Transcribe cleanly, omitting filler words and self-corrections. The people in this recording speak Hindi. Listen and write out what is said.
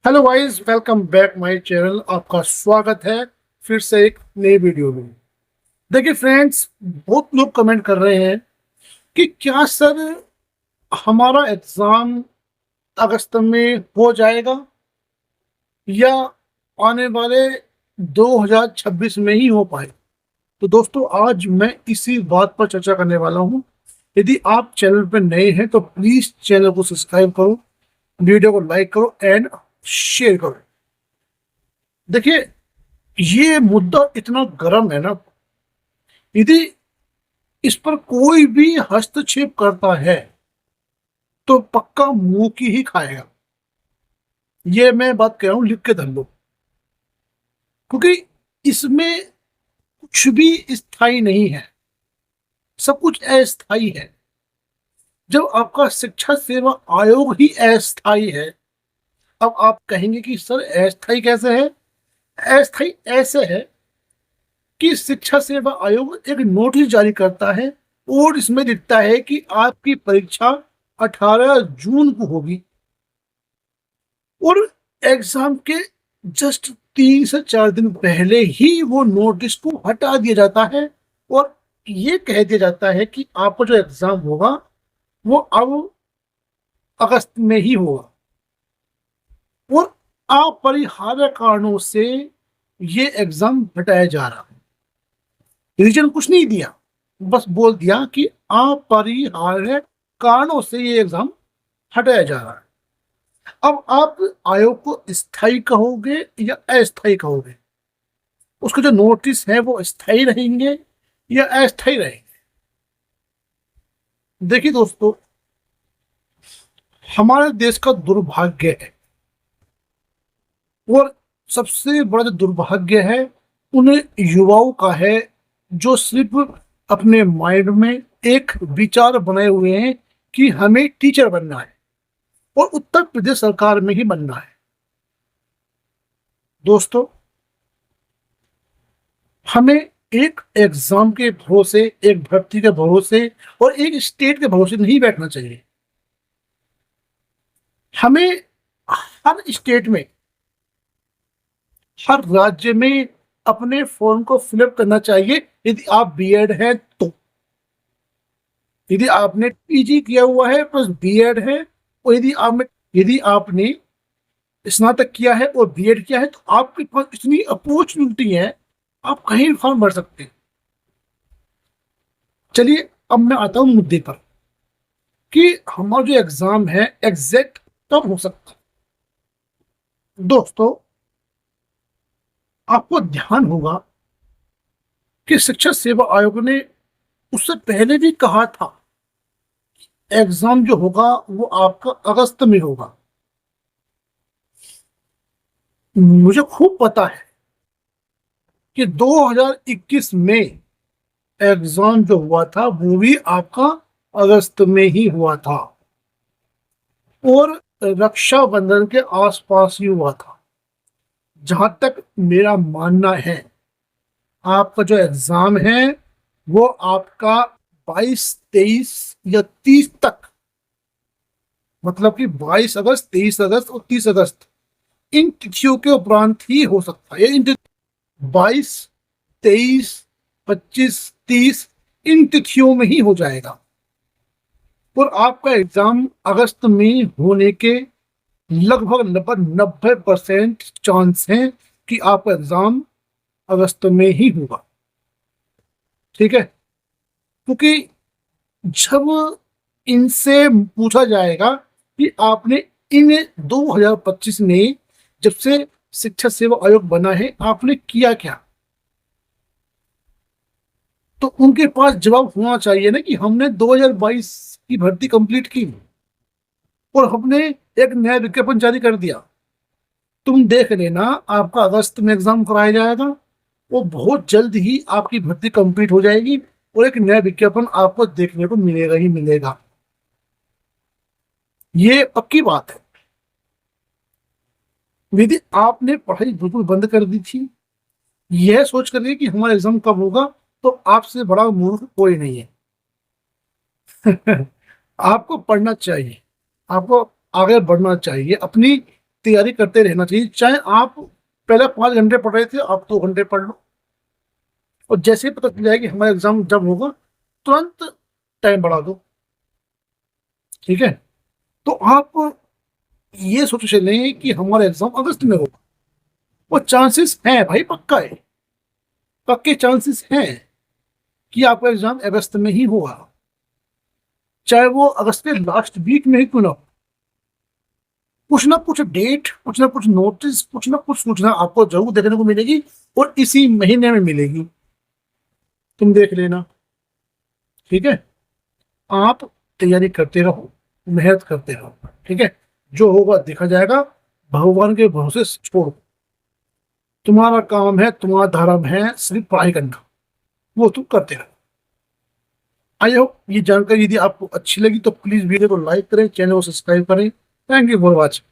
Hello guys, welcome back my channel. आपका स्वागत है फिर से एक नई वीडियो में। देखिए फ्रेंड्स, बहुत लोग कमेंट कर रहे हैं कि क्या सर हमारा एग्जाम अगस्त में हो जाएगा या आने वाले 2026 में ही हो पाए। तो दोस्तों, आज मैं इसी बात पर चर्चा करने वाला हूं। यदि आप चैनल पर नए हैं तो प्लीज चैनल को सब्सक्राइब करो, वीडियो को लाइक करो एंड शेयर करो। देखिए, ये मुद्दा इतना गर्म है ना, यदि इस पर कोई भी हस्तक्षेप करता है तो पक्का मुंह की ही खाएगा। ये मैं बात कह रहा हूं, लिख के धर लो, क्योंकि इसमें कुछ भी स्थायी नहीं है, सब कुछ अस्थायी है। जब आपका शिक्षा सेवा आयोग ही अस्थायी है, अब आप कहेंगे कि सर अस्थायी कैसे है। अस्थायी ऐसे है कि शिक्षा सेवा आयोग एक नोटिस जारी करता है और इसमें लिखता है कि आपकी परीक्षा 18 जून को होगी और एग्जाम के जस्ट 3 से 4 दिन पहले ही वो नोटिस को हटा दिया जाता है और ये कह दिया जाता है कि आपका जो एग्जाम होगा वो अब अगस्त में ही होगा और अपरिहार्य कारणों से ये एग्जाम हटाया जा रहा है। रीजन कुछ नहीं दिया, बस बोल दिया कि अपरिहार्य कारणों से ये एग्जाम हटाया जा रहा है। अब आप आयोग को स्थायी कहोगे या अस्थायी कहोगे, उसके जो नोटिस है वो स्थायी रहेंगे या अस्थायी रहेंगे। देखिए दोस्तों, हमारे देश का दुर्भाग्य है और सबसे बड़ा जो दुर्भाग्य है उन युवाओं का है जो सिर्फ अपने माइंड में एक विचार बनाए हुए हैं कि हमें टीचर बनना है और उत्तर प्रदेश सरकार में ही बनना है। दोस्तों, हमें एक एग्जाम के भरोसे, एक भर्ती के भरोसे और एक स्टेट के भरोसे नहीं बैठना चाहिए। हमें हर स्टेट में, हर राज्य में अपने फॉर्म को फिलअप करना चाहिए। यदि आप बीएड हैं तो, यदि आपने पीजी किया हुआ है प्लस बीएड है, और यदि आपने स्नातक किया है और बीएड किया है तो आपके पास इतनी अपॉर्चुनिटी है, आप कहीं भी फॉर्म भर सकते हैं। चलिए, अब मैं आता हूं मुद्दे पर कि हमारा जो एग्जाम है एग्जैक्ट कब हो सकता है। दोस्तों, आपको ध्यान होगा कि शिक्षा सेवा आयोग ने उससे पहले भी कहा था एग्जाम जो होगा वो आपका अगस्त में होगा। मुझे खूब पता है कि 2021 में एग्जाम जो हुआ था वो भी आपका अगस्त में ही हुआ था और रक्षाबंधन के आसपास ही हुआ था। जहां तक मेरा मानना है, आपका जो एग्जाम है वो आपका 22, 23 या 30 तक, मतलब कि 22 अगस्त, 23 अगस्त और 30 अगस्त, इन तिथियों के उपरांत ही हो सकता है। इन 22, 23, 25, 30 इन तिथियों में ही हो जाएगा और आपका एग्जाम अगस्त में होने के लगभग लगभग 90% चांस है कि आपका एग्जाम अगस्त में ही होगा। ठीक है, क्योंकि जब इनसे पूछा जाएगा कि आपने इन 2025 में, जब से शिक्षा सेवा आयोग बना है, आपने किया क्या, तो उनके पास जवाब होना चाहिए ना कि हमने 2022 की भर्ती कंप्लीट की और हमने एक नया विज्ञापन जारी कर दिया। तुम देख लेना, आपका अगस्त में एग्जाम कराया जाएगा, वो बहुत जल्द ही आपकी भर्ती कंप्लीट हो जाएगी और एक नया विज्ञापन आपको देखने को मिलेगा ही मिलेगा। ये पक्की बात है। यदि आपने पढ़ाई बिल्कुल बंद कर दी थी यह सोच करके कि हमारा एग्जाम कब होगा, तो आपसे बड़ा मूर्ख कोई नहीं है। आपको पढ़ना चाहिए, आपको आगे बढ़ना चाहिए, अपनी तैयारी करते रहना चाहिए। चाहे आप पहले 5 घंटे पढ़ रहे थे, आप 2 घंटे पढ़ लो, और जैसे ही पता चल जाए कि हमारा एग्जाम जब होगा, तुरंत टाइम बढ़ा दो। ठीक है, तो आप ये सोच चलें कि हमारा एग्जाम अगस्त में होगा, वो चांसेस हैं भाई, पक्का है, पक्के चांसेस हैं कि आपका एग्जाम अगस्त में ही होगा, चाहे वो अगस्त के लास्ट वीक में ही क्यों ना हो। कुछ ना कुछ डेट, कुछ ना कुछ नोटिस, कुछ ना कुछ सूचना आपको जरूर देखने को मिलेगी, और इसी महीने में मिलेगी, तुम देख लेना। ठीक है, आप तैयारी करते रहो, मेहनत करते रहो। ठीक है, जो होगा देखा जाएगा, भगवान के भरोसे छोड़ो। तुम्हारा काम है, तुम्हारा धर्म है सिर्फ पढ़ाई करना, वो तुम करते रहो। आई होप ये जानकारी यदि आपको अच्छी लगी तो प्लीज वीडियो को लाइक करें, चैनल को सब्सक्राइब करें। Thank you for watching.